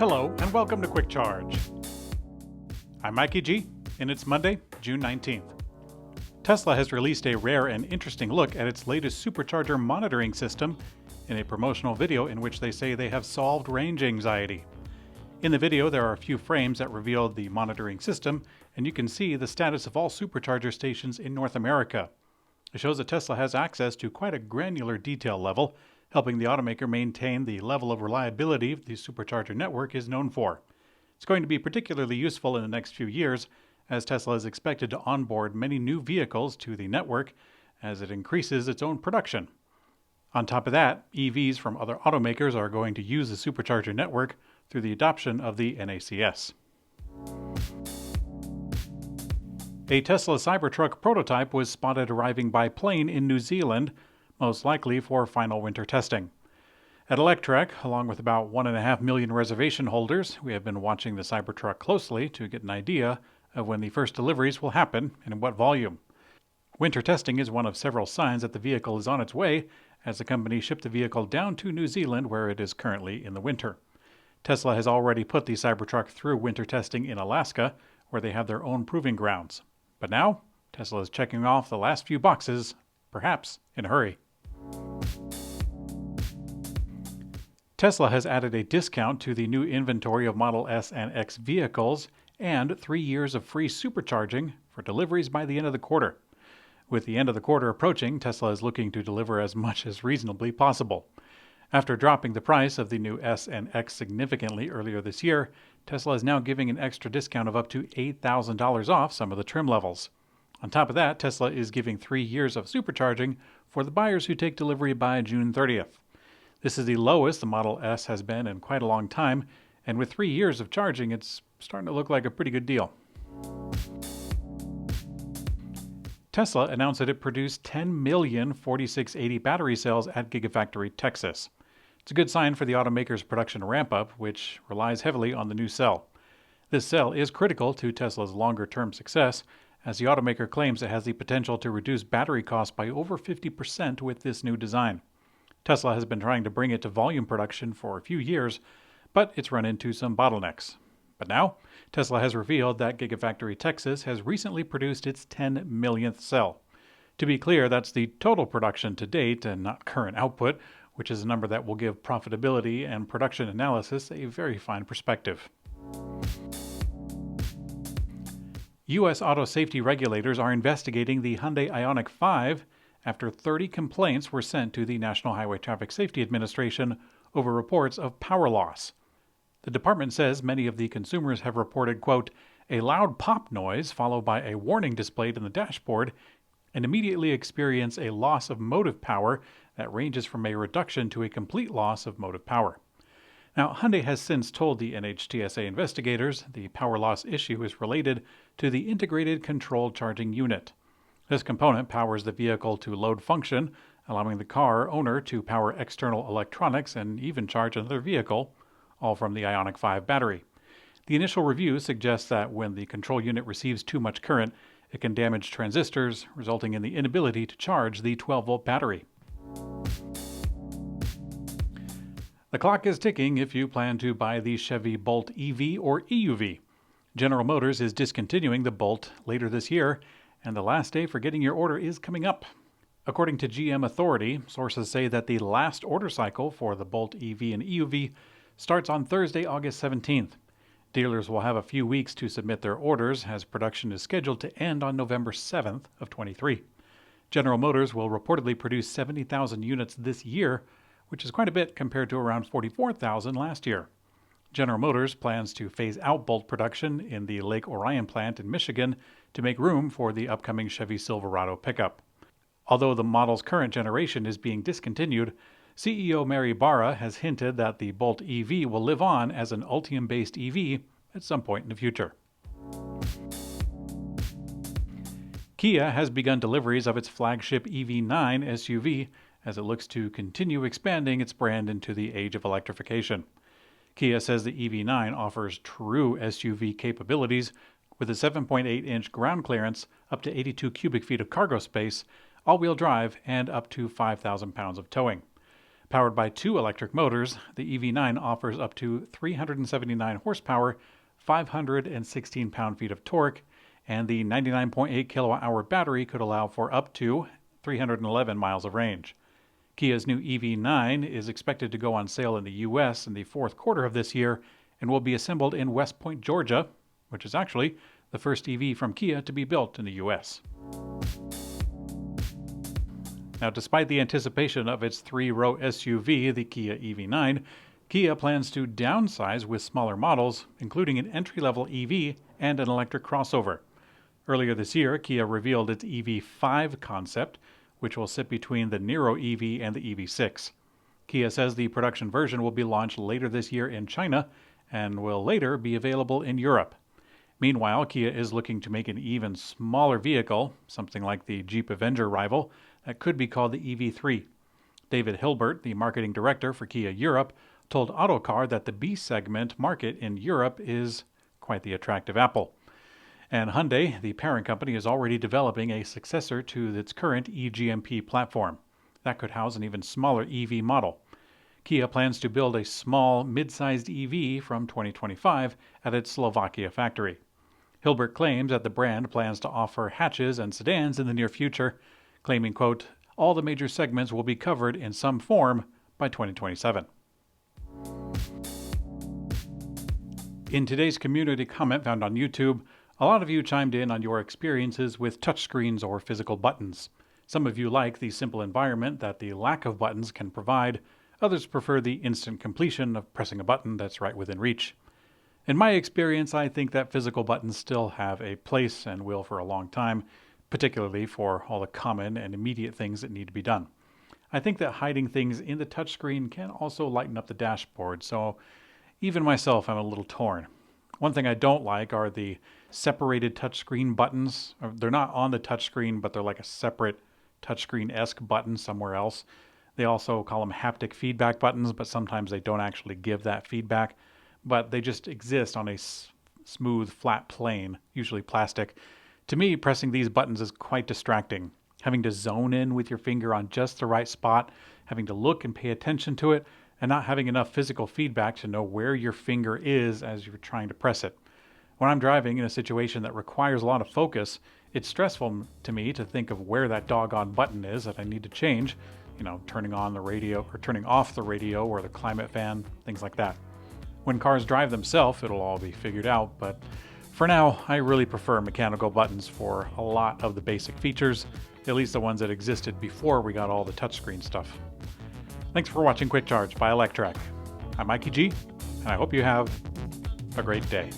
Hello and welcome to Quick Charge. I'm Mikey G, and it's Monday, June 19th. Tesla has released a rare and interesting look at its latest Supercharger monitoring system in a promotional video in which they say they have solved range anxiety. In the video, there are a few frames that reveal the monitoring system, and you can see the status of all Supercharger stations in North America. It shows that Tesla has access to quite a granular detail level, helping the automaker maintain the level of reliability the Supercharger network is known for. It's going to be particularly useful in the next few years, as Tesla is expected to onboard many new vehicles to the network as it increases its own production. On top of that, EVs from other automakers are going to use the Supercharger network through the adoption of the NACS. A Tesla Cybertruck prototype was spotted arriving by plane in New Zealand, most likely for final winter testing. At Electrek, along with about 1.5 million reservation holders, we have been watching the Cybertruck closely to get an idea of when the first deliveries will happen and in what volume. Winter testing is one of several signs that the vehicle is on its way, as the company shipped the vehicle down to New Zealand where it is currently in the winter. Tesla has already put the Cybertruck through winter testing in Alaska, where they have their own proving grounds. But now, Tesla is checking off the last few boxes, perhaps in a hurry. Tesla has added a discount to the new inventory of Model S and X vehicles and 3 years of free supercharging for deliveries by the end of the quarter. With the end of the quarter approaching, Tesla is looking to deliver as much as reasonably possible. After dropping the price of the new S and X significantly earlier this year, Tesla is now giving an extra discount of up to $8,000 off some of the trim levels. On top of that, Tesla is giving 3 years of supercharging for the buyers who take delivery by June 30th. This is the lowest the Model S has been in quite a long time, and with 3 years of charging, it's starting to look like a pretty good deal. Tesla announced that it produced 10 million 4680 battery cells at Giga Texas. It's a good sign for the automaker's production ramp-up, which relies heavily on the new cell. This cell is critical to Tesla's longer-term success, as the automaker claims it has the potential to reduce battery costs by over 50% with this new design. Tesla has been trying to bring it to volume production for a few years, but it's run into some bottlenecks. But now, Tesla has revealed that Giga Texas has recently produced its 10 millionth cell. To be clear, that's the total production to date and not current output, which is a number that will give profitability and production analysis a very fine perspective. U.S. auto safety regulators are investigating the Hyundai IONIQ 5 after 30 complaints were sent to the National Highway Traffic Safety Administration over reports of power loss. The department says many of the consumers have reported, quote, a loud pop noise followed by a warning displayed in the dashboard and immediately experience a loss of motive power that ranges from a reduction to a complete loss of motive power. Now, Hyundai has since told the NHTSA investigators the power loss issue is related to the Integrated Control Charging Unit. This component powers the vehicle to load function, allowing the car owner to power external electronics and even charge another vehicle, all from the IONIQ 5 battery. The initial review suggests that when the control unit receives too much current, it can damage transistors, resulting in the inability to charge the 12-volt battery. The clock is ticking if you plan to buy the Chevy Bolt EV or EUV. General Motors is discontinuing the Bolt later this year, and the last day for getting your order is coming up. According to GM Authority, sources say that the last order cycle for the Bolt EV and EUV starts on Thursday, August 17th. Dealers will have a few weeks to submit their orders, as production is scheduled to end on November 7th of 23. General Motors will reportedly produce 70,000 units this year, which is quite a bit compared to around 44,000 last year. General Motors plans to phase out Bolt production in the Lake Orion plant in Michigan to make room for the upcoming Chevy Silverado pickup. Although the model's current generation is being discontinued, CEO Mary Barra has hinted that the Bolt EV will live on as an Ultium-based EV at some point in the future. Kia has begun deliveries of its flagship EV9 SUV as it looks to continue expanding its brand into the age of electrification. Kia says the EV9 offers true SUV capabilities with a 7.8-inch ground clearance, up to 82 cubic feet of cargo space, all-wheel drive, and up to 5,000 pounds of towing. Powered by 2 electric motors, the EV9 offers up to 379 horsepower, 516 pound-feet of torque, and the 99.8 kilowatt-hour battery could allow for up to 311 miles of range. Kia's new EV9 is expected to go on sale in the U.S. in the fourth quarter of this year and will be assembled in West Point, Georgia, which is actually the first EV from Kia to be built in the U.S. Now, despite the anticipation of its 3-row SUV, the Kia EV9, Kia plans to downsize with smaller models, including an entry-level EV and an electric crossover. Earlier this year, Kia revealed its EV5 concept, which will sit between the Niro EV and the EV6. Kia says the production version will be launched later this year in China and will later be available in Europe. Meanwhile, Kia is looking to make an even smaller vehicle, something like the Jeep Avenger rival, that could be called the EV3. David Hilbert, the marketing director for Kia Europe, told Autocar that the B-segment market in Europe is quite the attractive apple. And Hyundai, the parent company, is already developing a successor to its current eGMP platform. That could house an even smaller EV model. Kia plans to build a small, mid-sized EV from 2025 at its Slovakia factory. Hilbert claims that the brand plans to offer hatches and sedans in the near future, claiming, quote, all the major segments will be covered in some form by 2027. In today's community comment found on YouTube, a lot of you chimed in on your experiences with touchscreens or physical buttons. Some of you like the simple environment that the lack of buttons can provide. Others prefer the instant completion of pressing a button that's right within reach. In my experience, I think that physical buttons still have a place and will for a long time, particularly for all the common and immediate things that need to be done. I think that hiding things in the touchscreen can also lighten up the dashboard, so even myself, I'm a little torn. One thing I don't like are the separated touchscreen buttons. They're not on the touchscreen, but they're like a separate touchscreen-esque button somewhere else. They also call them haptic feedback buttons, but sometimes they don't actually give that feedback. But they just exist on a smooth, flat plane, usually plastic. To me, pressing these buttons is quite distracting. Having to zone in with your finger on just the right spot, having to look and pay attention to it, and not having enough physical feedback to know where your finger is as you're trying to press it. When I'm driving in a situation that requires a lot of focus, it's stressful to me to think of where that doggone button is that I need to change, turning on the radio or turning off the radio or the climate fan, things like that. When cars drive themselves, it'll all be figured out, but for now, I really prefer mechanical buttons for a lot of the basic features, at least the ones that existed before we got all the touchscreen stuff. Thanks for watching Quick Charge by Electrek. I'm Mikey G, and I hope you have a great day.